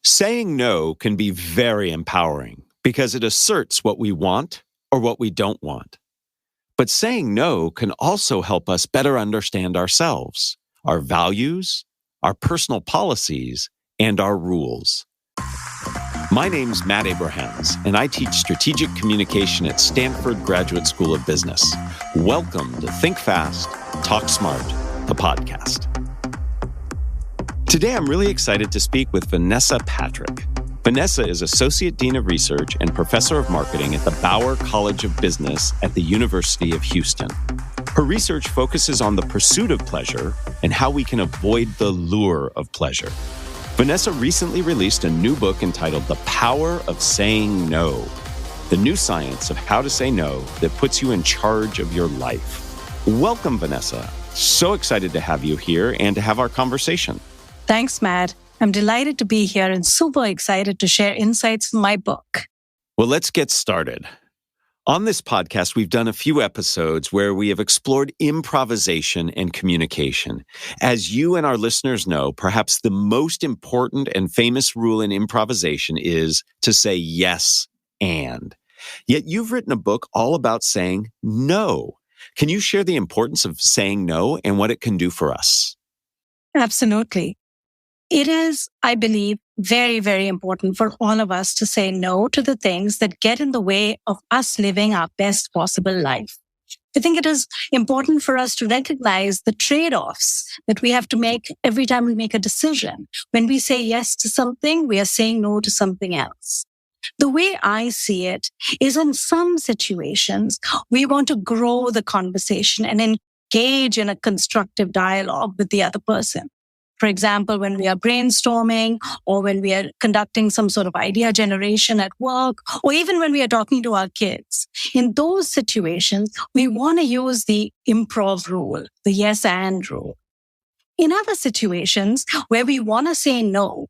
Saying no can be very empowering because it asserts what we want or what we don't want. But saying no can also help us better understand ourselves, our values, our personal policies, and our rules. My name's Matt Abrahams, and I teach strategic communication at Stanford Graduate School of Business. Welcome to Think Fast, Talk Smart, the podcast. Today, I'm really excited to speak with Vanessa Patrick. Vanessa is Associate Dean of Research and Professor of Marketing at the Bauer College of Business at the University of Houston. Her research focuses on the pursuit of pleasure and how we can avoid the lure of pleasure. Vanessa recently released a new book entitled The Power of Saying No, the new science of how to say no that puts you in charge of your life. Welcome, Vanessa. So excited to have you here and to have our conversation. Thanks, Matt. I'm delighted to be here and super excited to share insights from my book. Well, let's get started. On this podcast, we've done a few episodes where we have explored improvisation and communication. As you and our listeners know, perhaps the most important and famous rule in improvisation is to say yes and. Yet you've written a book all about saying no. Can you share the importance of saying no and what it can do for us? Absolutely. It is, I believe, very, very important for all of us to say no to the things that get in the way of us living our best possible life. I think it is important for us to recognize the trade-offs that we have to make every time we make a decision. When we say yes to something, we are saying no to something else. The way I see it is in some situations, we want to grow the conversation and engage in a constructive dialogue with the other person. For example, when we are brainstorming or when we are conducting some sort of idea generation at work, or even when we are talking to our kids, in those situations, we want to use the improv rule, the yes and rule. In other situations where we want to say no,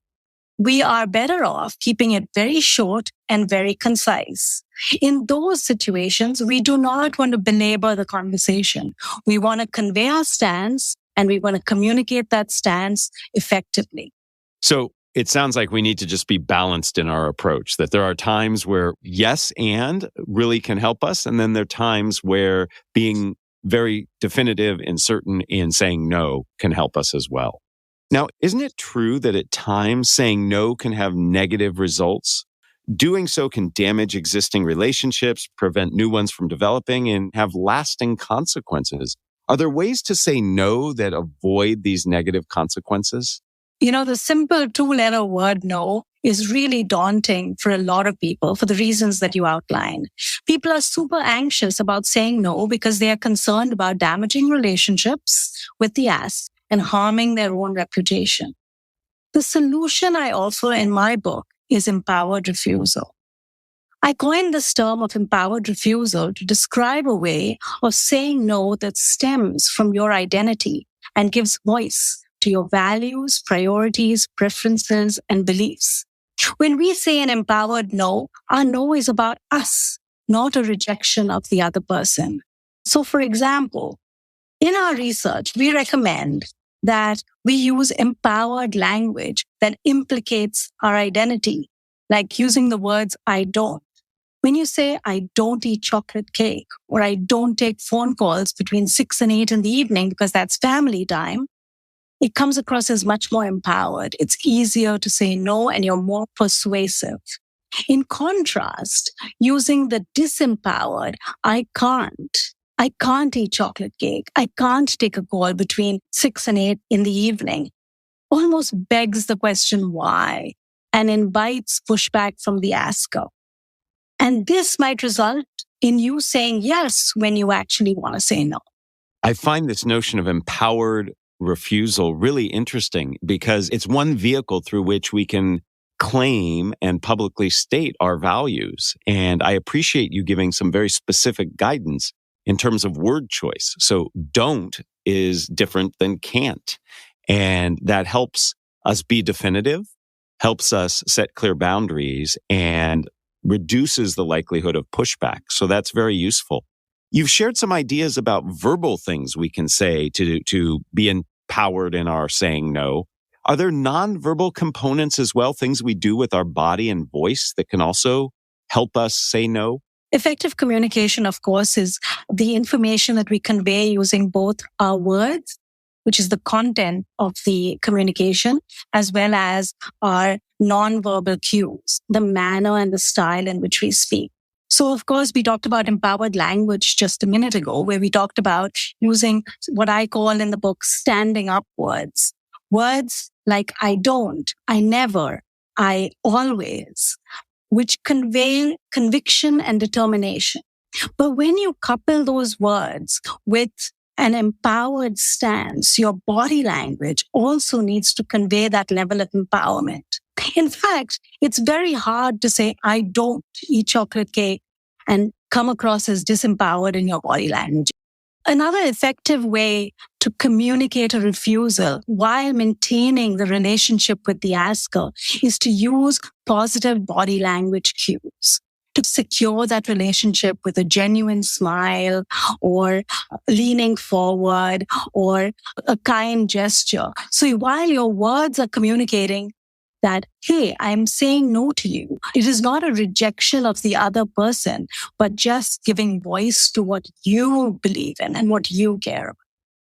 we are better off keeping it very short and very concise. In those situations, we do not want to belabor the conversation. We want to convey our stance and we want to communicate that stance effectively. So it sounds like we need to just be balanced in our approach, that there are times where yes and really can help us. And then there are times where being very definitive and certain in saying no can help us as well. Now, isn't it true that at times saying no can have negative results? Doing so can damage existing relationships, prevent new ones from developing, and have lasting consequences. Are there ways to say no that avoid these negative consequences? You know, the simple two-letter word no is really daunting for a lot of people for the reasons that you outlined. People are super anxious about saying no because they are concerned about damaging relationships with the ask and harming their own reputation. The solution I offer in my book is empowered refusal. I coined this term of empowered refusal to describe a way of saying no that stems from your identity and gives voice to your values, priorities, preferences, and beliefs. When we say an empowered no, our no is about us, not a rejection of the other person. So, for example, in our research, we recommend that we use empowered language that implicates our identity, like using the words I don't. When you say, I don't eat chocolate cake, or I don't take phone calls between 6 and 8 in the evening because that's family time, it comes across as much more empowered. It's easier to say no and you're more persuasive. In contrast, using the disempowered, I can't eat chocolate cake, I can't take a call between 6 and 8 in the evening, almost begs the question why and invites pushback from the asker. And this might result in you saying yes when you actually want to say no. I find this notion of empowered refusal really interesting because it's one vehicle through which we can claim and publicly state our values. And I appreciate you giving some very specific guidance in terms of word choice. So don't is different than can't. And that helps us be definitive, helps us set clear boundaries, and reduces the likelihood of pushback. So that's very useful. You've shared some ideas about verbal things we can say to be empowered in our saying no. Are there nonverbal components as well, things we do with our body and voice that can also help us say no? Effective communication, of course, is the information that we convey using both our words, which is the content of the communication, as well as our nonverbal cues, the manner and the style in which we speak. So, of course, we talked about empowered language just a minute ago, where we talked about using what I call in the book standing up words. Words like I don't, I never, I always, which convey conviction and determination. But when you couple those words with an empowered stance, your body language also needs to convey that level of empowerment. In fact, it's very hard to say, I don't eat chocolate cake and come across as disempowered in your body language. Another effective way to communicate a refusal while maintaining the relationship with the asker is to use positive body language cues to secure that relationship with a genuine smile or leaning forward or a kind gesture. So while your words are communicating that, hey, I'm saying no to you, it is not a rejection of the other person, but just giving voice to what you believe in and what you care about.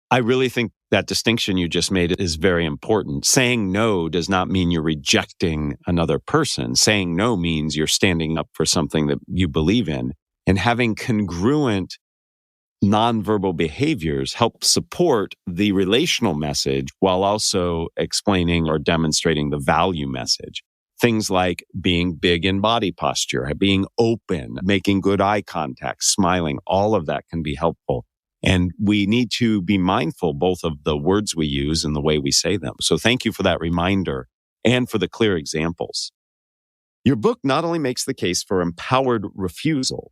I really think that distinction you just made is very important. Saying no does not mean you're rejecting another person. Saying no means you're standing up for something that you believe in. And having congruent nonverbal behaviors help support the relational message while also explaining or demonstrating the value message. Things like being big in body posture, being open, making good eye contact, smiling, all of that can be helpful. And we need to be mindful both of the words we use and the way we say them. So thank you for that reminder and for the clear examples. Your book not only makes the case for empowered refusal,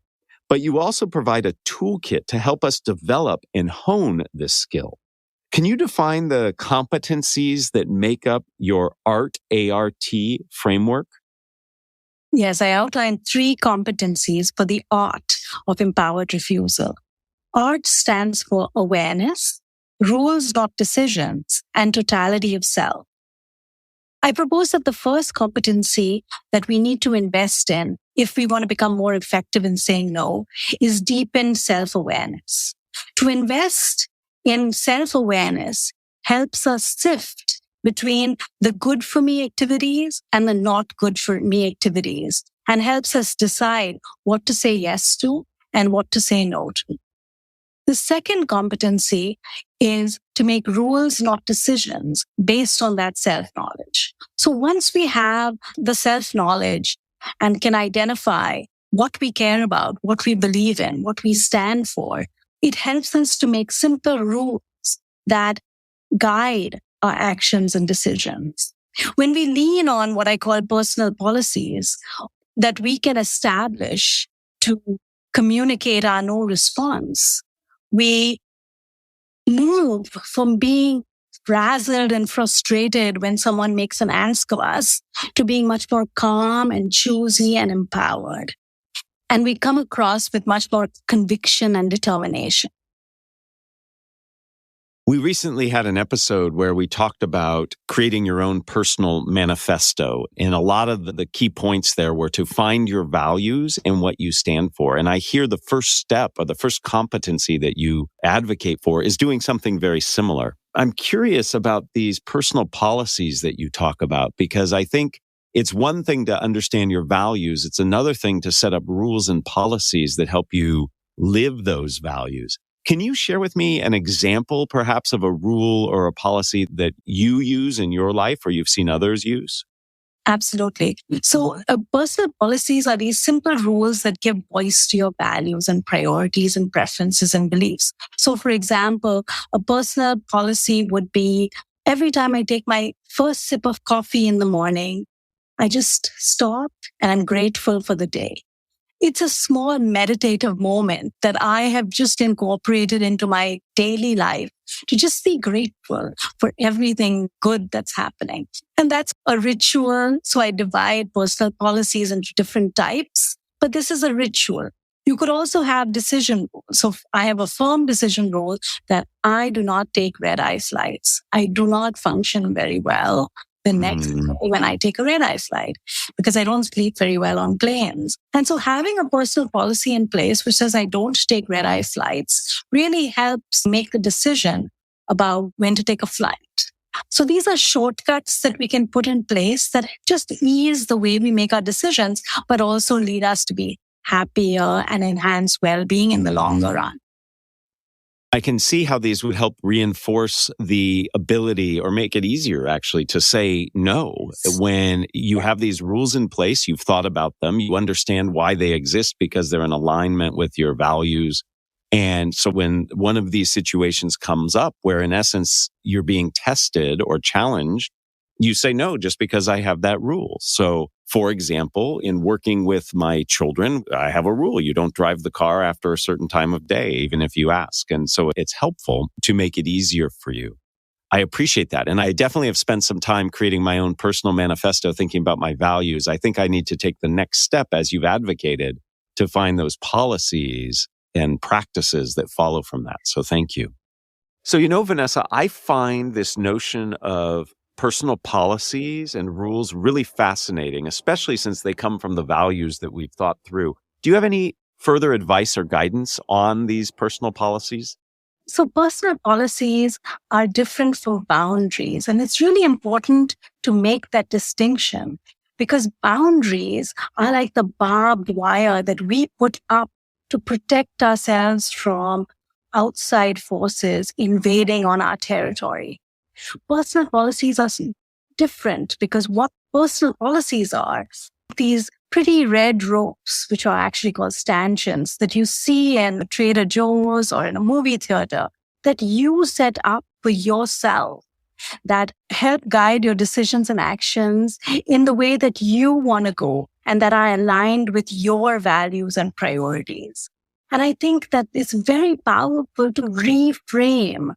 but you also provide a toolkit to help us develop and hone this skill. Can you define the competencies that make up your ART, A-R-T framework? Yes, I outlined 3 competencies for the art of empowered refusal. ART stands for awareness, rules, not decisions, and totality of self. I propose that the first competency that we need to invest in if we want to become more effective in saying no is deepen self-awareness. To invest in self-awareness helps us sift between the good for me activities and the not good for me activities and helps us decide what to say yes to and what to say no to. The second competency is to make rules, not decisions, based on that self-knowledge. So once we have the self-knowledge and can identify what we care about, what we believe in, what we stand for, it helps us to make simple rules that guide our actions and decisions. When we lean on what I call personal policies that we can establish to communicate our no response, we move from being frazzled and frustrated when someone makes an ask of us to being much more calm and choosy and empowered. And we come across with much more conviction and determination. We recently had an episode where we talked about creating your own personal manifesto. And a lot of the key points there were to find your values and what you stand for. And I hear the first step or the first competency that you advocate for is doing something very similar. I'm curious about these personal policies that you talk about, because I think it's one thing to understand your values. It's another thing to set up rules and policies that help you live those values. Can you share with me an example, perhaps, of a rule or a policy that you use in your life or you've seen others use? Absolutely. So personal policies are these simple rules that give voice to your values and priorities and preferences and beliefs. So, for example, a personal policy would be every time I take my first sip of coffee in the morning, I just stop and I'm grateful for the day. It's a small meditative moment that I have just incorporated into my daily life to just be grateful for everything good that's happening. And that's a ritual. So I divide personal policies into different types, but this is a ritual. You could also have decision rules. So I have a firm decision rule that I do not take red eye flights. I do not function very well the next day when I take a red eye flight because I don't sleep very well on planes. And so having a personal policy in place which says I don't take red eye flights really helps make the decision about when to take a flight. So these are shortcuts that we can put in place that just ease the way we make our decisions, but also lead us to be happier and enhance well-being in the longer run. I can see how these would help reinforce the ability or make it easier actually to say no. When you have these rules in place, you've thought about them, you understand why they exist because they're in alignment with your values. And so when one of these situations comes up where in essence you're being tested or challenged, you say no just because I have that rule. So for example, in working with my children, I have a rule. You don't drive the car after a certain time of day, even if you ask. And so it's helpful to make it easier for you. I appreciate that. And I definitely have spent some time creating my own personal manifesto, thinking about my values. I think I need to take the next step, as you've advocated, to find those policies and practices that follow from that. So thank you. So, Vanessa, I find this notion of personal policies and rules really fascinating, especially since they come from the values that we've thought through. Do you have any further advice or guidance on these personal policies? So personal policies are different from boundaries. And it's really important to make that distinction because boundaries are like the barbed wire that we put up to protect ourselves from outside forces invading on our territory. Personal policies are different because what personal policies are, these pretty red ropes, which are actually called stanchions that you see in Trader Joe's or in a movie theater that you set up for yourself that help guide your decisions and actions in the way that you want to go and that are aligned with your values and priorities. And I think that it's very powerful to reframe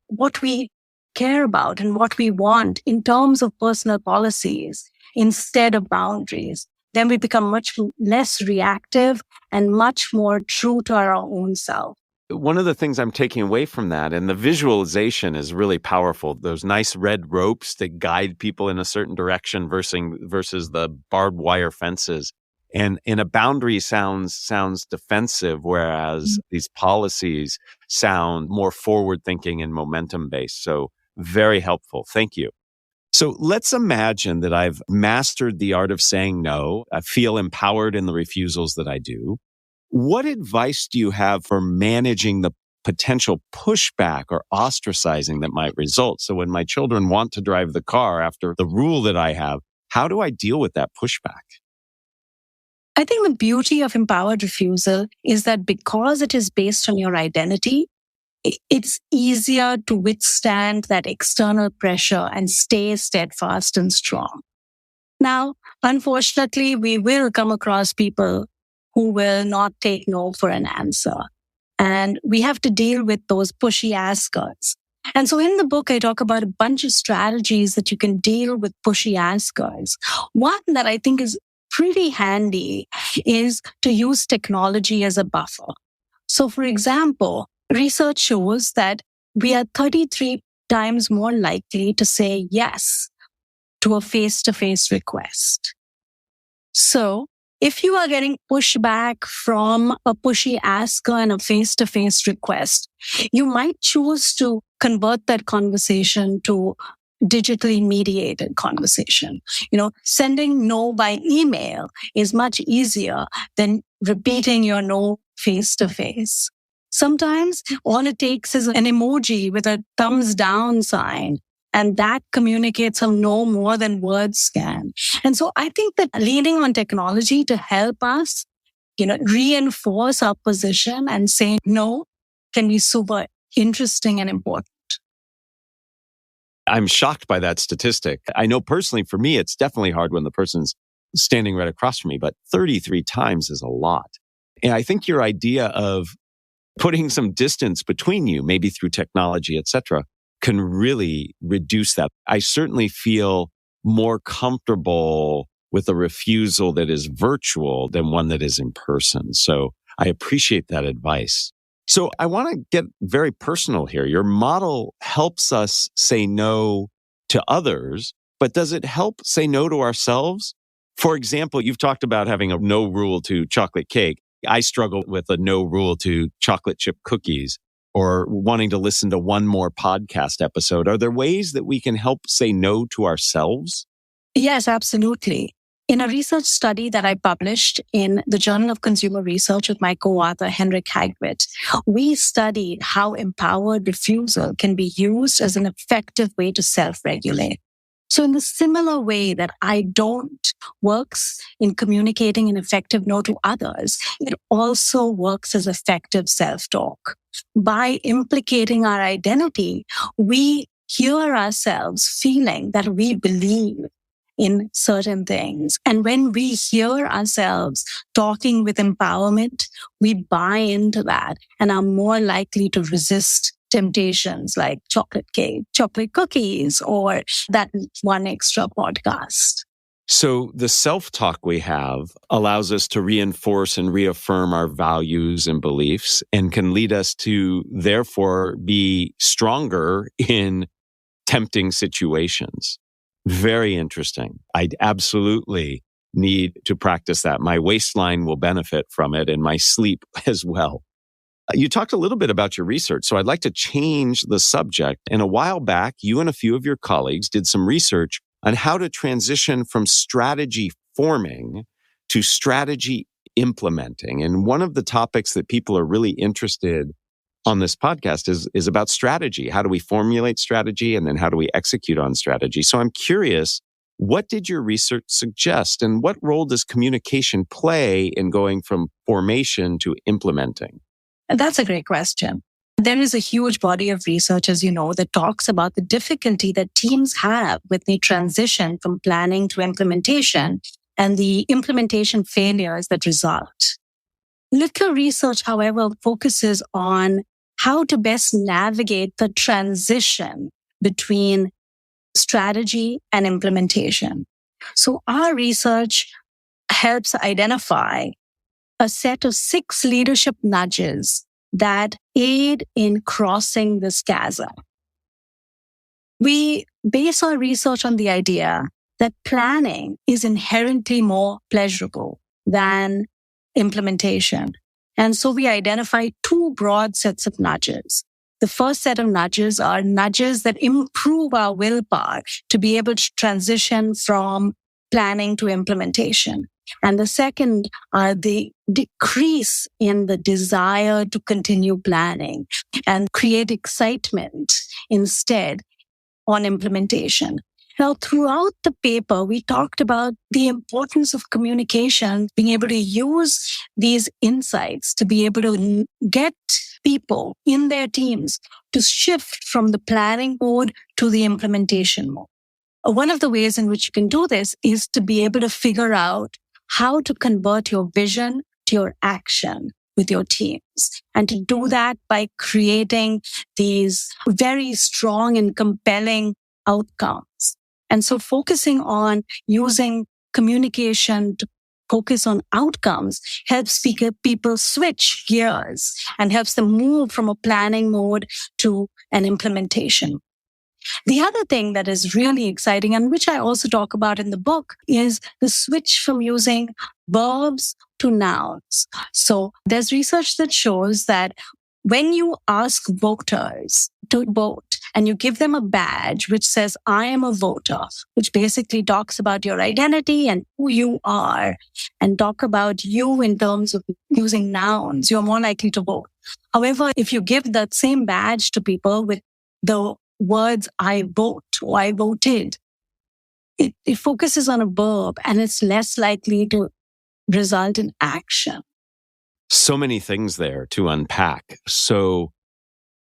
what we care about and what we want in terms of personal policies instead of boundaries. Then we become much less reactive and much more true to our own self. One of the things I'm taking away from that, and the visualization is really powerful, those nice red ropes that guide people in a certain direction versus the barbed wire fences. And a boundary sounds defensive, whereas these policies sound more forward-thinking and momentum-based. So very helpful. Thank you. So let's imagine that I've mastered the art of saying no. I feel empowered in the refusals that I do. What advice do you have for managing the potential pushback or ostracizing that might result? So when my children want to drive the car after the rule that I have, how do I deal with that pushback? I think the beauty of empowered refusal is that because it is based on your identity, it's easier to withstand that external pressure and stay steadfast and strong. Now, unfortunately, we will come across people who will not take no for an answer. And we have to deal with those pushy askers. And so in the book, I talk about a bunch of strategies that you can deal with pushy askers. One that I think is pretty handy is to use technology as a buffer. So for example, research shows that we are 33 times more likely to say yes to a face-to-face request. So if you are getting pushback from a pushy asker and a face-to-face request, you might choose to convert that conversation to digitally mediated conversation. Sending no by email is much easier than repeating your no face-to-face. Sometimes all it takes is an emoji with a thumbs down sign, and that communicates a no more than words can. And so I think that leaning on technology to help us, reinforce our position and say no can be super interesting and important. I'm shocked by that statistic. I know personally for me, it's definitely hard when the person's standing right across from me, but 33 times is a lot. And I think your idea of putting some distance between you, maybe through technology, et cetera, can really reduce that. I certainly feel more comfortable with a refusal that is virtual than one that is in person. So I appreciate that advice. So I want to get very personal here. Your model helps us say no to others, but does it help say no to ourselves? For example, you've talked about having a no rule to chocolate cake. I struggle with a no rule to chocolate chip cookies or wanting to listen to one more podcast episode. Are there ways that we can help say no to ourselves? Yes, absolutely. In a research study that I published in the Journal of Consumer Research with my co-author, Henrik Hagwit, we studied how empowered refusal can be used as an effective way to self-regulate. So in the similar way that I don't works in communicating an effective no to others, it also works as effective self-talk. By implicating our identity, we hear ourselves feeling that we believe in certain things. And when we hear ourselves talking with empowerment, we buy into that and are more likely to resist temptations like chocolate cake, chocolate cookies, or that one extra podcast. So the self-talk we have allows us to reinforce and reaffirm our values and beliefs and can lead us to therefore be stronger in tempting situations. Very interesting. I absolutely need to practice that. My waistline will benefit from it and my sleep as well. You talked a little bit about your research, so I'd like to change the subject. And a while back, you and a few of your colleagues did some research on how to transition from strategy forming to strategy implementing. And one of the topics that people are really interested on this podcast is about strategy. How do we formulate strategy and then how do we execute on strategy? So I'm curious, what did your research suggest and what role does communication play in going from formation to implementing? That's a great question. There is a huge body of research, as you know, that talks about the difficulty that teams have with the transition from planning to implementation and the implementation failures that result. Little research, however, focuses on how to best navigate the transition between strategy and implementation. So our research helps identify a set of 6 leadership nudges that aid in crossing this chasm. We base our research on the idea that planning is inherently more pleasurable than implementation. And so we identify 2 broad sets of nudges. The first set of nudges are nudges that improve our willpower to be able to transition from planning to implementation. And the second are the decrease in the desire to continue planning and create excitement instead on implementation. Now, throughout the paper, we talked about the importance of communication, being able to use these insights to be able to get people in their teams to shift from the planning mode to the implementation mode. One of the ways in which you can do this is to be able to figure out how to convert your vision to your action with your teams. And to do that by creating these very strong and compelling outcomes. And so focusing on using communication to focus on outcomes helps people switch gears and helps them move from a planning mode to an implementation. The other thing that is really exciting and which I also talk about in the book is the switch from using verbs to nouns. So there's research that shows that when you ask voters to vote and you give them a badge which says, I am a voter, which basically talks about your identity and who you are and talk about you in terms of using nouns, you're more likely to vote. However, if you give that same badge to people with the words I vote or I voted, it focuses on a verb and it's less likely to result in action. So many things there to unpack. So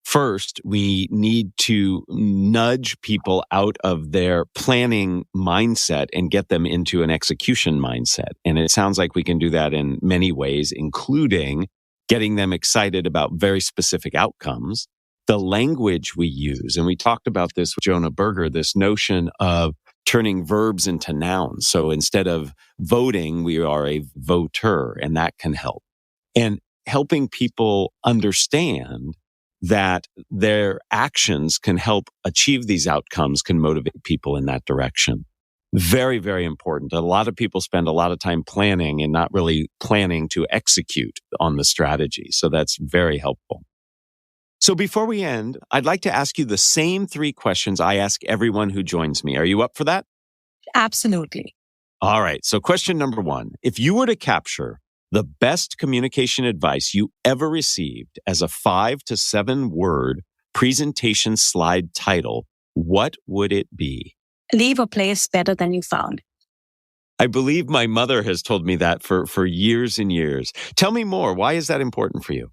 first, we need to nudge people out of their planning mindset and get them into an execution mindset. And it sounds like we can do that in many ways, including getting them excited about very specific outcomes. The language we use, and we talked about this with Jonah Berger, this notion of turning verbs into nouns. So instead of voting, we are a voter, and that can help. And helping people understand that their actions can help achieve these outcomes can motivate people in that direction. Very, very important. A lot of people spend a lot of time planning and not really planning to execute on the strategy. So that's very helpful. So before we end, I'd like to ask you the same 3 questions I ask everyone who joins me. Are you up for that? Absolutely. All right. So question number 1, if you were to capture the best communication advice you ever received as a 5 to 7 word presentation slide title, what would it be? Leave a place better than you found. I believe my mother has told me that for years and years. Tell me more. Why is that important for you?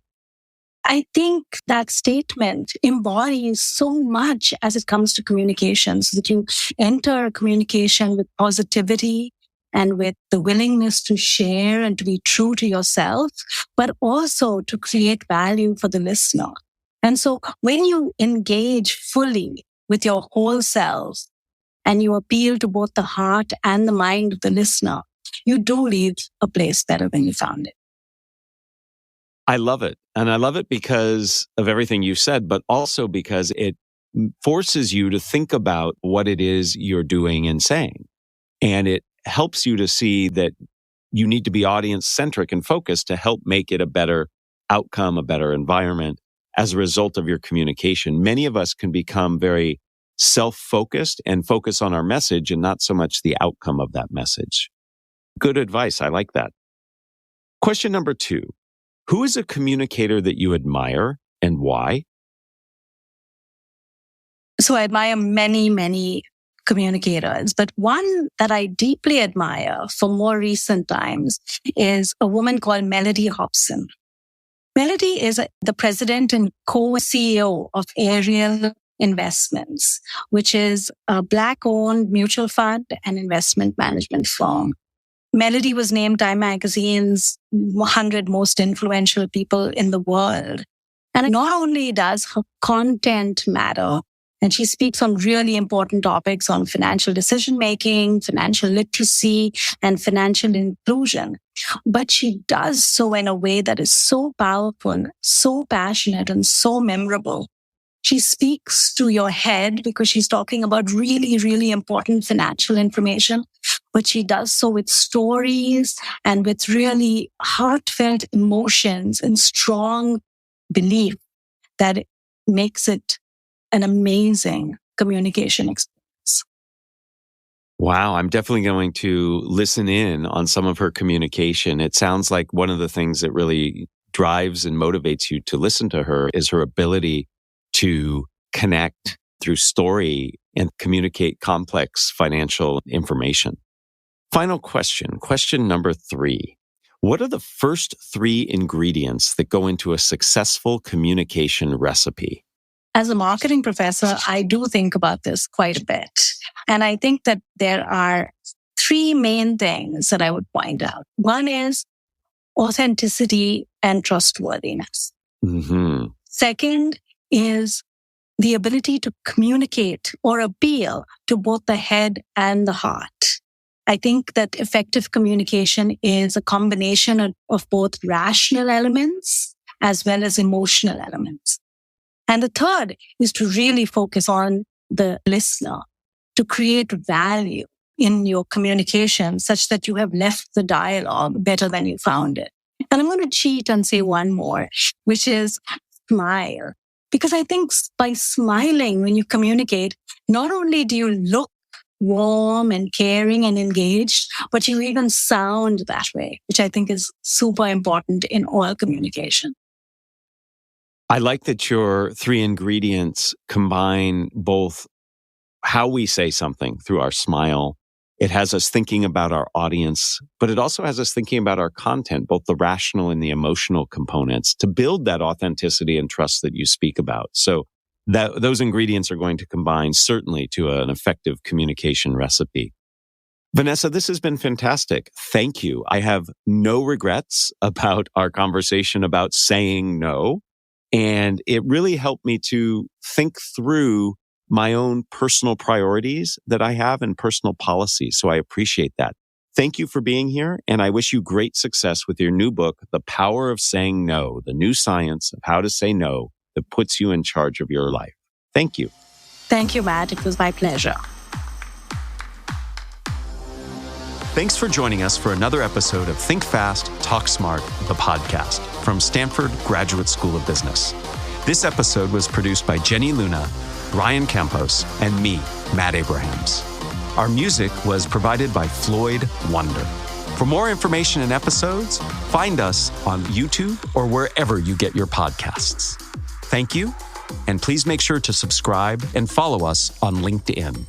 I think that statement embodies so much as it comes to communications, that you enter a communication with positivity and with the willingness to share and to be true to yourself, but also to create value for the listener. And so when you engage fully with your whole self and you appeal to both the heart and the mind of the listener, you do leave a place better than you found it. I love it. And I love it because of everything you said, but also because it forces you to think about what it is you're doing and saying. And it helps you to see that you need to be audience centric and focused to help make it a better outcome, a better environment as a result of your communication. Many of us can become very self-focused and focus on our message and not so much the outcome of that message. Good advice. I like that. Question number 2. Who is a communicator that you admire and why? So I admire many, many communicators, but one that I deeply admire for more recent times is a woman called Melody Hobson. Melody is the president and co-CEO of Ariel Investments, which is a Black-owned mutual fund and investment management firm. Melody was named Time Magazine's 100 most influential people in the world. And not only does her content matter, and she speaks on really important topics on financial decision-making, financial literacy, and financial inclusion, but she does so in a way that is so powerful, so passionate, and so memorable. She speaks to your head because she's talking about really, really important financial information, but she does so with stories and with really heartfelt emotions and strong belief that it makes it an amazing communication experience. Wow, I'm definitely going to listen in on some of her communication. It sounds like one of the things that really drives and motivates you to listen to her is her ability to connect through story and communicate complex financial information. Final question, question number 3. What are the first 3 ingredients that go into a successful communication recipe? As a marketing professor, I do think about this quite a bit. And I think that there are 3 main things that I would point out. One is authenticity and trustworthiness. Mm-hmm. Second is the ability to communicate or appeal to both the head and the heart. I think that effective communication is a combination of both rational elements as well as emotional elements. And the third is to really focus on the listener, to create value in your communication such that you have left the dialogue better than you found it. And I'm going to cheat and say one more, which is smile. Because I think by smiling when you communicate, not only do you look warm and caring and engaged, but you even sound that way, which I think is super important in all communication. I like that your 3 ingredients combine both how we say something through our smile. It has us thinking about our audience, but it also has us thinking about our content, both the rational and the emotional components, to build that authenticity and trust that you speak about. So those ingredients are going to combine certainly to an effective communication recipe. Vanessa, this has been fantastic. Thank you. I have no regrets about our conversation about saying no. And it really helped me to think through my own personal priorities that I have and personal policies. So I appreciate that. Thank you for being here, and I wish you great success with your new book, The Power of Saying No, the new science of how to say no that puts you in charge of your life. Thank you. Thank you, Matt. It was my pleasure. Thanks for joining us for another episode of Think Fast, Talk Smart, the podcast from Stanford Graduate School of Business. This episode was produced by Jenny Luna, Ryan Campos, and me, Matt Abrahams. Our music was provided by Floyd Wonder. For more information and episodes, find us on YouTube or wherever you get your podcasts. Thank you, and please make sure to subscribe and follow us on LinkedIn.